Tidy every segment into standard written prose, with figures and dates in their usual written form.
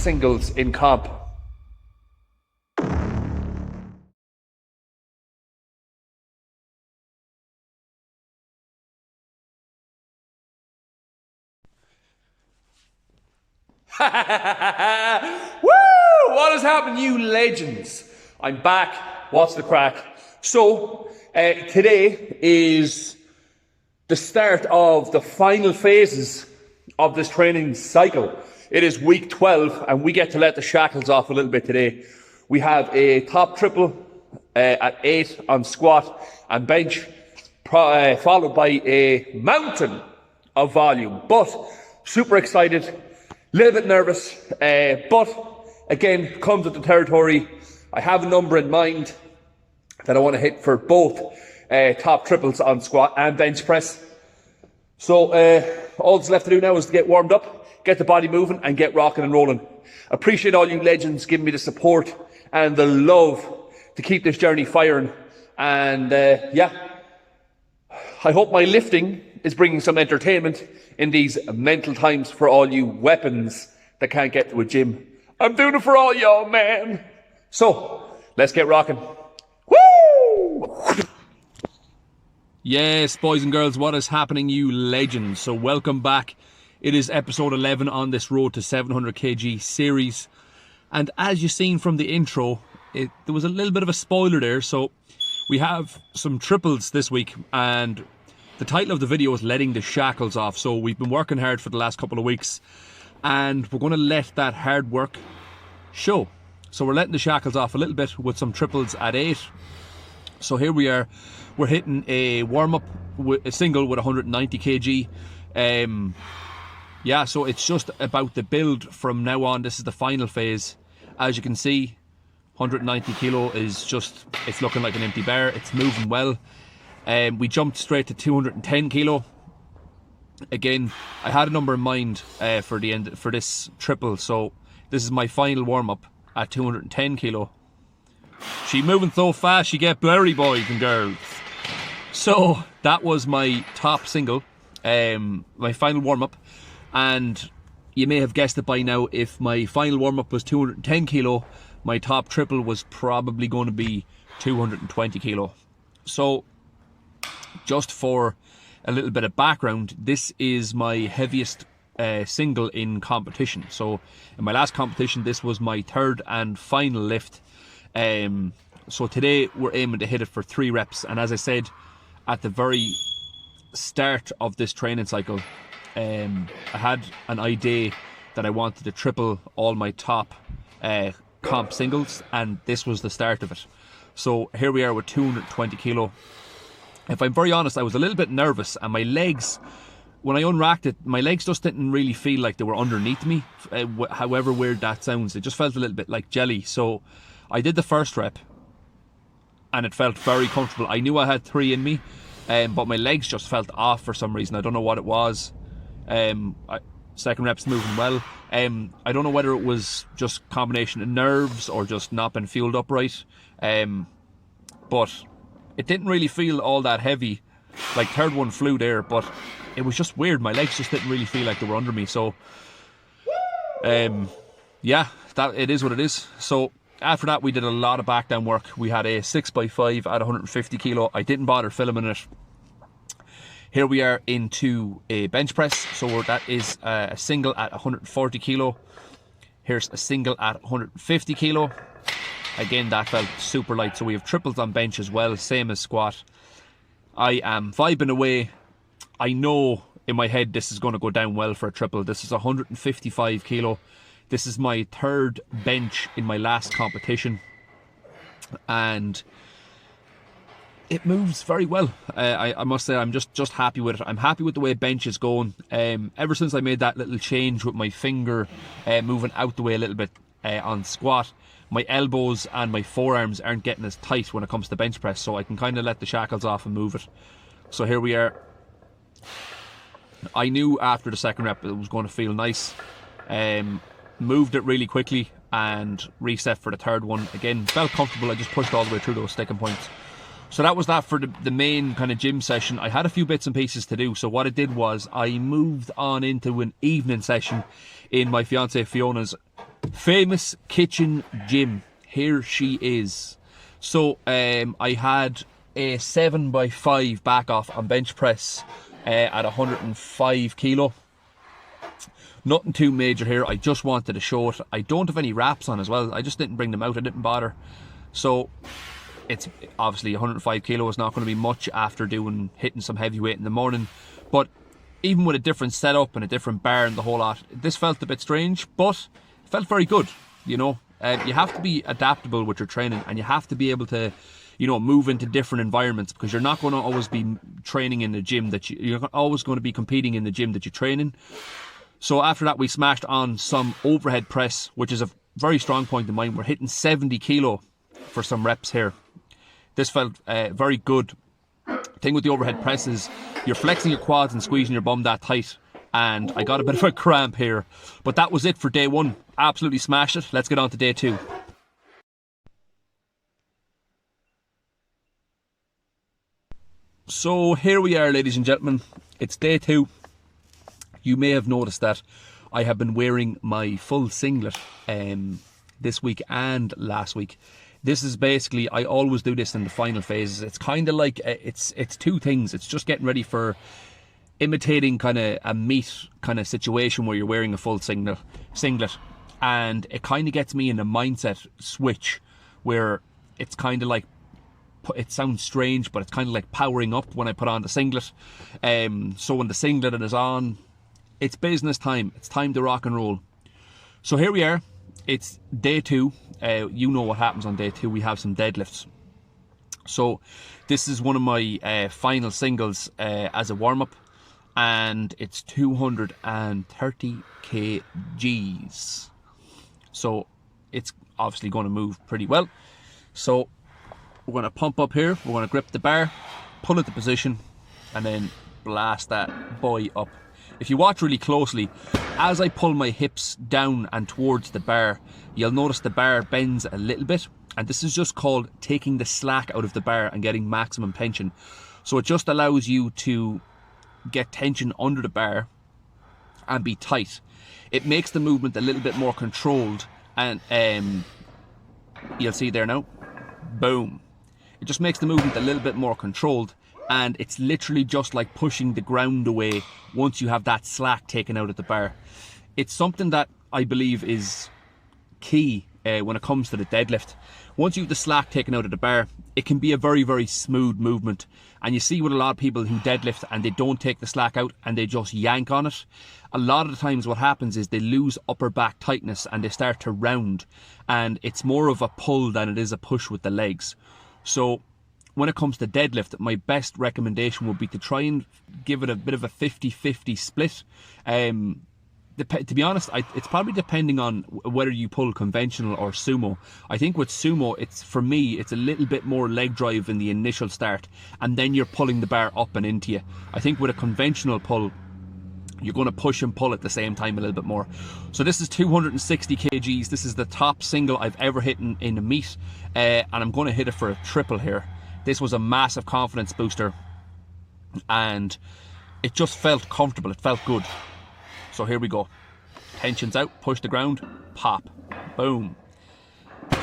singles in comp. Woo! What is happening, you legends? I'm back. What's the crack? So, today is the start of the final phases of this training cycle. It is week 12, and we get to let the shackles off a little bit today. We have a top triple at 8 on squat and bench, followed by a mountain of volume. But super excited, a little bit nervous, but again, comes with the territory. I have a number in mind that I want to hit for both top triples on squat and bench press. So all that's left to do now is to get warmed up, get the body moving, and get rocking and rolling. Appreciate all you legends giving me the support and the love to keep this journey firing. And yeah, I hope my lifting is bringing some entertainment in these mental times for all you weapons that can't get to a gym. I'm doing it for all y'all, man. So let's get rocking. Woo! Yes, boys and girls, what is happening, you legends? So welcome back. It is episode 11 on this Road to 700 kg series. And as you've seen from the intro, there was a little bit of a spoiler there. So we have some triples this week, and the title of the video is Letting the Shackles Off. So we've been working hard for the last couple of weeks, and we're going to let that hard work show. So we're letting the shackles off a little bit with some triples at 8. So here we are. We're hitting a warm-up, a single with 190 kg. Yeah, so it's just about the build from now on. This is the final phase. As you can see, 190 kilo is just, it's looking like an empty bar. It's moving well. We jumped straight to 210 kilo. Again, I had a number in mind for this triple. So this is my final warm-up at 210 kilo. She moving so fast, she get blurry, boys and girls. So that was my top single, my final warm-up, and you may have guessed it by now. If my final warm-up was 210 kilo, my top triple was probably going to be 220 kilo. So just for a little bit of background, this is my heaviest single in competition. So in my last competition, this was my third and final lift. So today we're aiming to hit it for 3 reps, and as I said at the very start of this training cycle, I had an idea that I wanted to triple all my top comp singles, and this was the start of it. So here we are with 220 kilo. If I'm very honest, I was a little bit nervous, and my legs, when I unracked it, my legs just didn't really feel like they were underneath me, however weird that sounds. It just felt a little bit like jelly. So I did the first rep, and it felt very comfortable. I knew I had 3 in me, but my legs just felt off for some reason. I don't know what it was. Second rep's moving well. I don't know whether it was just combination of nerves or just not been fueled up right. But it didn't really feel all that heavy. Like third one flew there, but it was just weird. My legs just didn't really feel like they were under me. So yeah, that it is what it is. So after that, we did a lot of back down work. We had a 6x5 at 150 kilo. I didn't bother filming it. Here we are into a bench press. So that is a single at 140 kilo. Here's a single at 150 kilo. Again, that felt super light. So we have triples on bench as well, same as squat. I am vibing away. I know in my head this is going to go down well for a triple. This is 155 kilo. This is my third bench in my last competition, and it moves very well. I must say, I'm just happy with it. I'm happy with the way bench is going. Ever since I made that little change with my finger moving out the way a little bit on squat, my elbows and my forearms aren't getting as tight when it comes to bench press, so I can kind of let the shackles off and move it. So here we are. I knew after the second rep it was going to feel nice. Moved it really quickly and reset for the third one. Again, felt comfortable. I just pushed all the way through those sticking points. So that was that for the main kind of gym session. I had a few bits and pieces to do. So what I did was I moved on into an evening session in my fiance Fiona's Famous kitchen gym. Here she is. So I had a 7x5 back off on bench press at 105 kilo. Nothing too major here. I just wanted to show it. I don't have any wraps on as well. I just didn't bring them out. I didn't bother. So it's obviously 105 kilo is not going to be much after hitting some heavy weight in the morning. But even with a different setup and a different bar and the whole lot, this felt a bit strange, but it felt very good. You know, you have to be adaptable with your training, and you have to be able to, you know, move into different environments, because you're not going to always be training in the gym that you're always going to be competing in the gym that you train in. So after that, we smashed on some overhead press, which is a very strong point in mine. We're hitting 70 kilo for some reps here. This felt very good. The thing with the overhead press is you're flexing your quads and squeezing your bum that tight. And I got a bit of a cramp here. But that was it for day one. Absolutely smashed it. Let's get on to day two. So here we are, ladies and gentlemen. It's day two. You may have noticed that I have been wearing my full singlet this week and last week. This is basically, I always do this in the final phases. It's kind of like, it's two things. It's just getting ready for imitating kind of a meet kind of situation where you're wearing a full singlet. And it kind of gets me in a mindset switch where it's kind of like, it sounds strange, but it's kind of like powering up when I put on the singlet. So when the singlet is on, it's business time. It's time to rock and roll. So here we are. It's day two. You know what happens on day two. We have some deadlifts. So this is one of my final singles as a warm-up. And it's 230 kgs. So it's obviously going to move pretty well. So we're going to pump up here. We're going to grip the bar, pull it to position, and then blast that boy up. If you watch really closely, as I pull my hips down and towards the bar, you'll notice the bar bends a little bit, and this is just called taking the slack out of the bar and getting maximum tension. So it just allows you to get tension under the bar and be tight. It makes the movement a little bit more controlled, and you'll see there now, boom. It just makes the movement a little bit more controlled. And it's literally just like pushing the ground away once you have that slack taken out of the bar. It's something that I believe is key when it comes to the deadlift. Once you have the slack taken out of the bar, it can be a very, very smooth movement. And you see with a lot of people who deadlift and they don't take the slack out and they just yank on it, a lot of the times what happens is they lose upper back tightness and they start to round. And it's more of a pull than it is a push with the legs. So when it comes to deadlift, my best recommendation would be to try and give it a bit of a 50-50 split. To be honest, it's probably depending on whether you pull conventional or sumo. I think with sumo, for me, it's a little bit more leg drive in the initial start, and then you're pulling the bar up and into you. I think with a conventional pull, you're going to push and pull at the same time a little bit more. So this is 260 kgs. This is the top single I've ever hit in a meet, and I'm going to hit it for a triple here. This was a massive confidence booster, and it just felt comfortable. It felt good. So here we go. Tension's out, push the ground, pop, boom.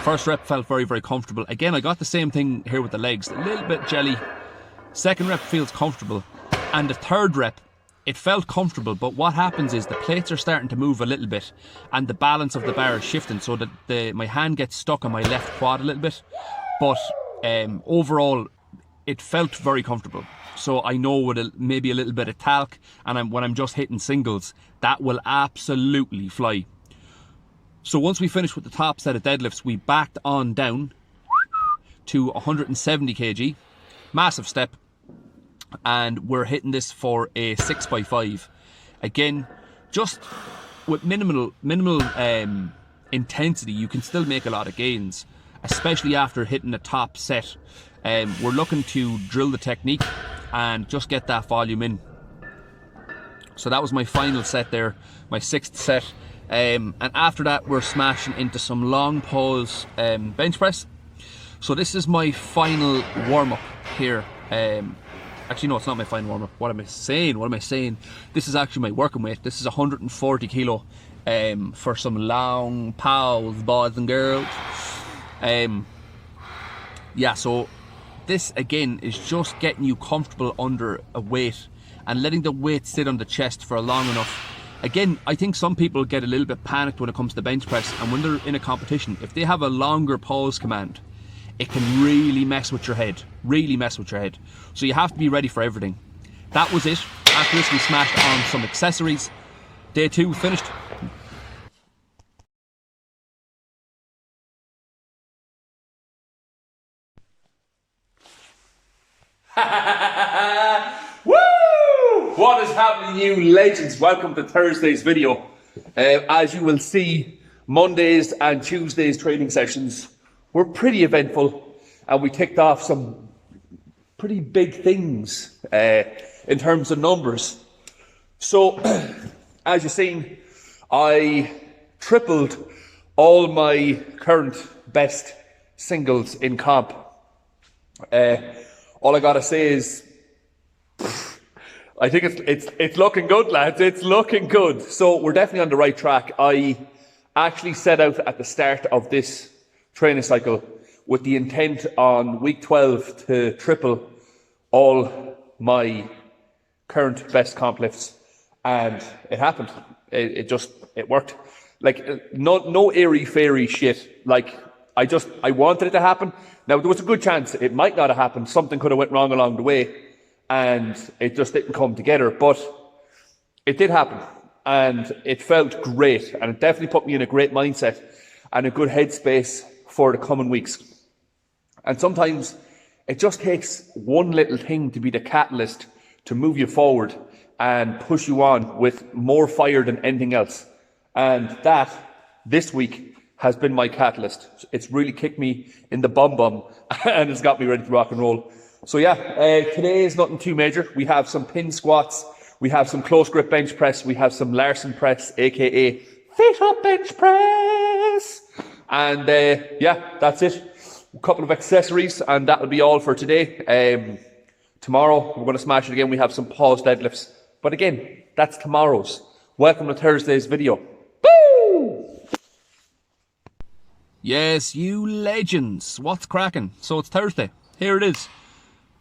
First rep felt very, very comfortable. Again, I got the same thing here with the legs, a little bit jelly. Second rep feels comfortable. And the third rep, it felt comfortable, but what happens is the plates are starting to move a little bit and the balance of the bar is shifting, so that my hand gets stuck on my left quad a little bit. But overall, it felt very comfortable. So I know with maybe a little bit of talc, and when I'm just hitting singles, that will absolutely fly. So once we finished with the top set of deadlifts, we backed on down to 170 kg, massive step, and we're hitting this for a 6x5. Again, just with minimal intensity, you can still make a lot of gains, especially after hitting the top set. We're looking to drill the technique and just get that volume in. So that was my final set there, my sixth set. And after that, we're smashing into some long pause bench press. So this is my final warm-up here. Actually, no, it's not my final warm-up. What am I saying? This is actually my working weight. This is 140 kilo. for some long pause, boys and girls. Yeah, so this again is just getting you comfortable under a weight and letting the weight sit on the chest for long enough. Again, I think some people get a little bit panicked when it comes to bench press, and when they're in a competition, if they have a longer pause command, it can really mess with your head, So you have to be ready for everything. That was it. After this, we smashed on some accessories. Day 2 finished. Woo! What is happening, you legends? Welcome to Thursday's video. As you will see, Mondays and Tuesdays training sessions were pretty eventful, and we ticked off some pretty big things in terms of numbers. So, as you've seen, I tripled all my current best singles in comp. All I gotta say is, I think it's looking good, lads. It's looking good. So we're definitely on the right track. I actually set out at the start of this training cycle with the intent on week 12 to triple all my current best comp lifts, and it happened. It worked. Like no airy fairy shit. Like I wanted it to happen. Now there was a good chance it might not have happened. Something could have went wrong along the way, and it just didn't come together. But it did happen, and it felt great, and it definitely put me in a great mindset and a good headspace for the coming weeks. And sometimes it just takes one little thing to be the catalyst to move you forward and push you on with more fire than anything else. And that, this week, has been my catalyst. It's really kicked me in the bum and it's got me ready to rock and roll. So yeah, today is nothing too major. We have some pin squats, we have some close grip bench press, we have some Larson press, aka fit up bench press. And yeah, that's it. A couple of accessories, and that'll be all for today. Tomorrow we're going to smash it again. We have some pause deadlifts, but again, that's tomorrow's. Welcome to Thursday's video. Boo! Yes, you legends. What's cracking? So it's Thursday. Here it is.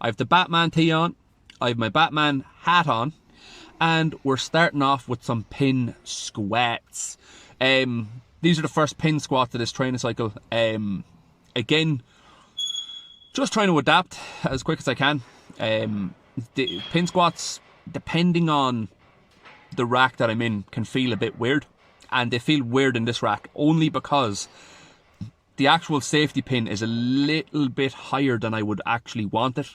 I have the Batman tee on. I have my Batman hat on. And we're starting off with some pin squats. These are the first pin squats of this training cycle. Again, just trying to adapt as quick as I can. The pin squats, depending on the rack that I'm in, can feel a bit weird. And they feel weird in this rack only because the actual safety pin is a little bit higher than I would actually want it.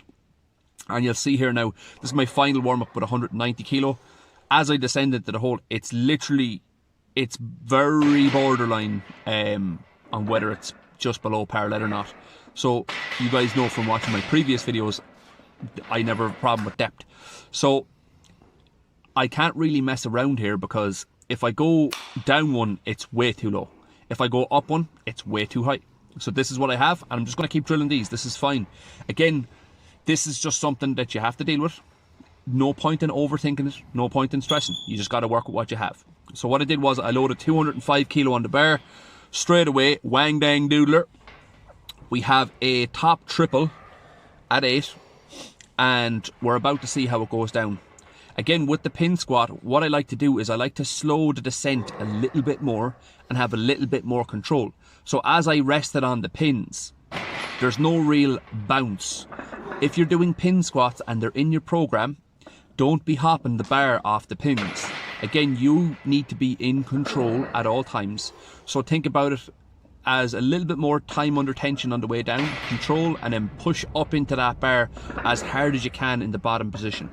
And you'll see here now, this is my final warm-up with 190 kilo. As I descend into the hole, it's very borderline on whether it's just below parallel or not. So you guys know from watching my previous videos, I never have a problem with depth. So I can't really mess around here, because if I go down one, it's way too low. If I go up one, it's way too high. So this is what I have, and I'm just going to keep drilling these. This is fine. Again, this is just something that you have to deal with. No point in overthinking it. No point in stressing. You just got to work with what you have. So what I did was I loaded 205 kilo on the bar. Straight away, wang dang doodler. We have a top triple at 8. And we're about to see how it goes down. Again, with the pin squat, what I like to do is I like to slow the descent a little bit more and have a little bit more control. So as I rested on the pins, there's no real bounce. If you're doing pin squats and they're in your program, don't be hopping the bar off the pins. Again, you need to be in control at all times. So think about it as a little bit more time under tension on the way down, control, and then push up into that bar as hard as you can in the bottom position.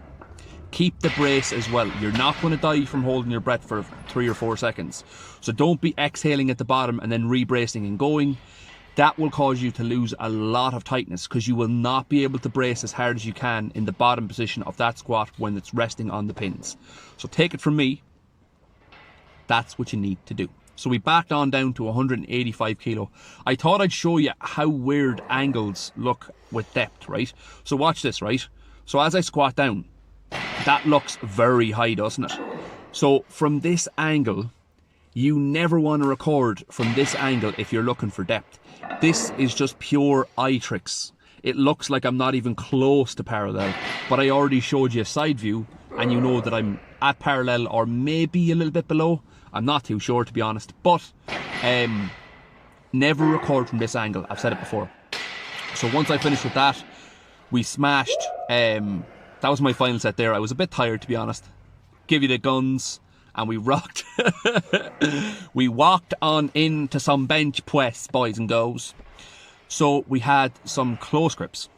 Keep the brace as well. You're not going to die from holding your breath for 3 or 4 seconds. So don't be exhaling at the bottom and then re-bracing and going. That will cause you to lose a lot of tightness, because you will not be able to brace as hard as you can in the bottom position of that squat when it's resting on the pins. So take it from me, that's what you need to do. So we backed on down to 185 kilo. I thought I'd show you how weird angles look with depth, right? So watch this, right? So as I squat down, that looks very high, doesn't it? So from this angle, You never want to record from this angle if you're looking for depth. This is just pure eye tricks. It looks like I'm not even close to parallel, but I already showed you a side view and you know that I'm at parallel or maybe a little bit below. I'm not too sure, to be honest, but never record from this angle. I've said it before. So once I finished with that, we smashed. That was my final set there. I was a bit tired, to be honest. Give you the guns and we rocked. We walked on into some bench press, boys and girls. So we had some close grips.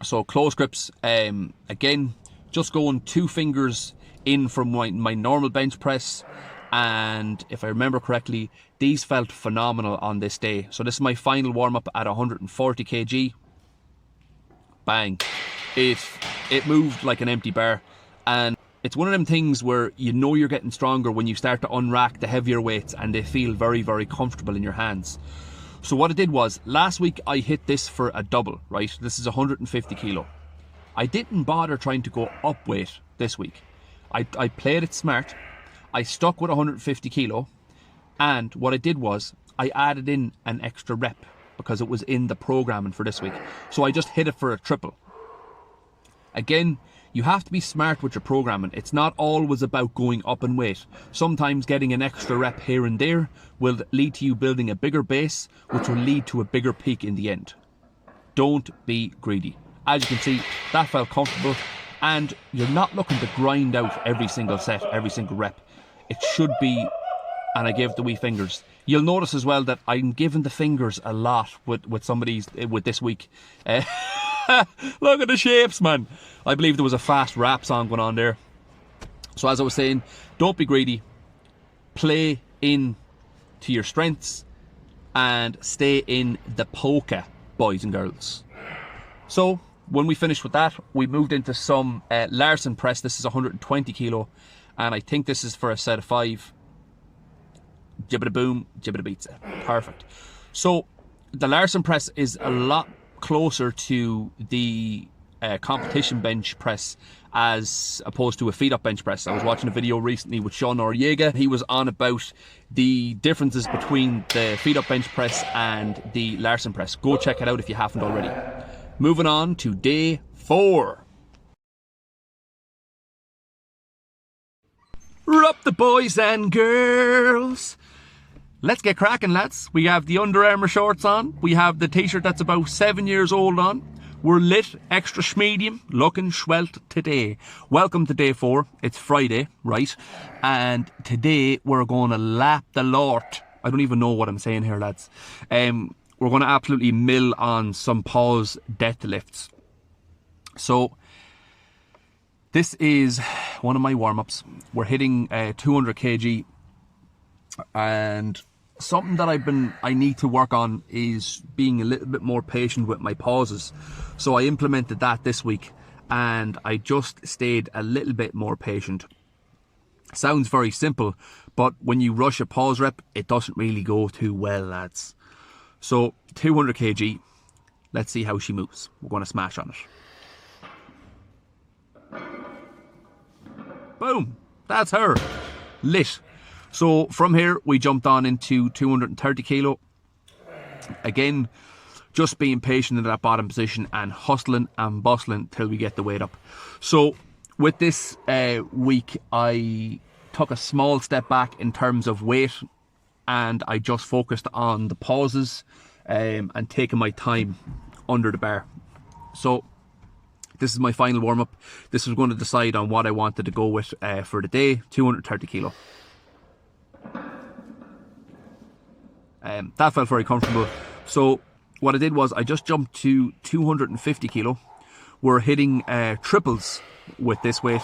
So close grips, again, just going 2 fingers in from my normal bench press. And if I remember correctly, these felt phenomenal on this day. So this is my final warm-up at 140 kg. Bang. It moved like an empty bar. And it's one of them things where you know you're getting stronger when you start to unrack the heavier weights and they feel very, very comfortable in your hands. So what I did was, last week I hit this for a double, right? This is 150 kilo. I didn't bother trying to go up weight this week. I played it smart. I stuck with 150 kilo. And what I did was, I added in an extra rep because it was in the programming for this week. So I just hit it for a triple. Again, you have to be smart with your programming. It's not always about going up in weight. Sometimes getting an extra rep here and there will lead to you building a bigger base, which will lead to a bigger peak in the end. Don't be greedy. As you can see, that felt comfortable, and you're not looking to grind out every single set, every single rep. It should be, and I gave the wee fingers. You'll notice as well that I'm giving the fingers a lot with some of these, with this week. Look at the shapes, man. I believe there was a fast rap song going on there. So as I was saying, don't be greedy. Play in to your strengths and stay in the polka, boys and girls. So when we finished with that, we moved into some Larsen press. This is 120 kilo, and I think this is for a set of 5. Jibbida boom, jibbida pizza. Perfect. So the Larsen press is a lot closer to the competition bench press as opposed to a feet up bench press. I was watching a video recently with Sean Noriega. He was on about the differences between the feet up bench press and the Larsen press. Go check it out if you haven't already. Moving on to day 4. Up the boys and girls. Let's get cracking, lads. We have the Under Armour shorts on. We have the t-shirt that's about 7 years old on. We're lit, extra schmedium, looking svelte today. Welcome to day 4. It's Friday, right? And today we're going to lap the Lord. I don't even know what I'm saying here, lads. We're going to absolutely mill on some pause deadlifts. So this is one of my warm-ups. We're hitting 200 kg. And something that I need to work on is being a little bit more patient with my pauses. So I implemented that this week and I just stayed a little bit more patient. Sounds very simple, but when you rush a pause rep, it doesn't really go too well, lads. So 200 kg, let's see how she moves. We're going to smash on it. Boom, that's her, lit. So from here, we jumped on into 230 kilo. Again, just being patient in that bottom position and hustling and bustling till we get the weight up. So with this week, I took a small step back in terms of weight and I just focused on the pauses and taking my time under the bar. So this is my final warm-up. This was going to decide on what I wanted to go with for the day, 230 kilo. That felt very comfortable. So what I did was I just jumped to 250 kilo. We're hitting triples with this weight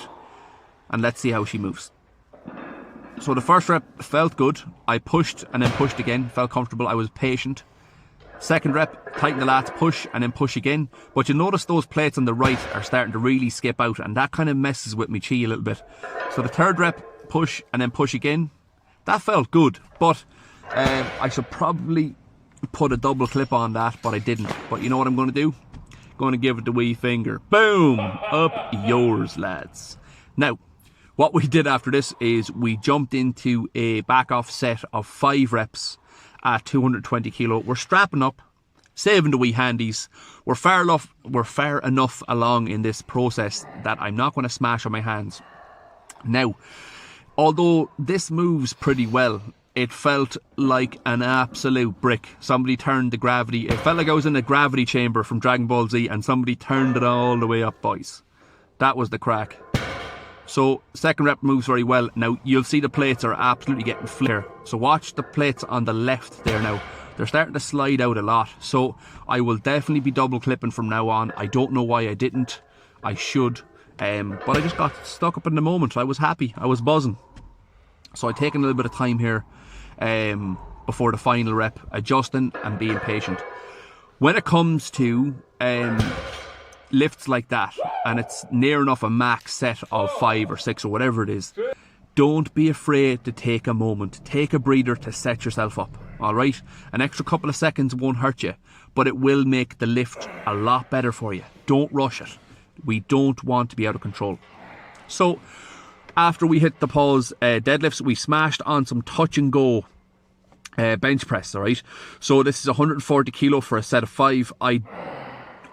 and let's see how she moves. So the first rep felt good. I pushed and then pushed again, felt comfortable. I was patient. Second rep, tighten the lats, push and then push again. But you notice those plates on the right are starting to really skip out and that kind of messes with me chi a little bit. So the third rep, push and then push again. That felt good, but I should probably put a double clip on that, but I didn't. But you know what I'm going to do? Going to give it the wee finger. Boom! Up yours, lads. Now, What we did after this is we jumped into a back off set of 5 reps at 220 kilo. We're strapping up, saving the wee handies. We're far enough along in this process that I'm not going to smash on my hands. Now, although this moves pretty well, it felt like an absolute brick. Somebody turned the gravity. It felt like I was in a gravity chamber from Dragon Ball Z and somebody turned it all the way up, boys. That was the crack. So, second rep moves very well. Now, you'll see the plates are absolutely getting flare. So watch the plates on the left there now. They're starting to slide out a lot. So, I will definitely be double clipping from now on. I don't know why I didn't. I should. But I just got stuck up in the moment. I was happy. I was buzzing. So I've taken a little bit of time here before the final rep, adjusting and being patient. When it comes to lifts like that, and it's near enough a max set of 5 or 6 or whatever it is, don't be afraid to take a moment. Take a breather to set yourself up, all right? An extra couple of seconds won't hurt you, but it will make the lift a lot better for you. Don't rush it. We don't want to be out of control. So, after we hit the pause deadlifts, we smashed on some touch and go bench press, all right? So this is 140 kilo for a set of 5.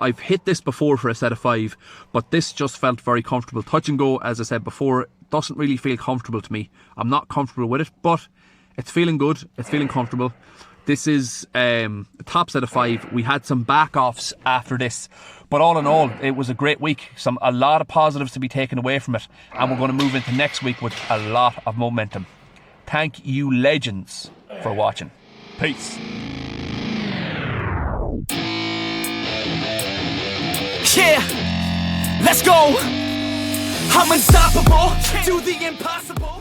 I've hit this before for a set of 5, but this just felt very comfortable. Touch and go, as I said before, doesn't really feel comfortable to me. I'm not comfortable with it, but it's feeling good. It's feeling comfortable. This is the top set of 5. We had some back offs after this, but all in all, it was a great week. A lot of positives to be taken away from it, and we're going to move into next week with a lot of momentum. Thank you, legends, for watching. Peace. Yeah, let's go. I'm unstoppable. Do the impossible.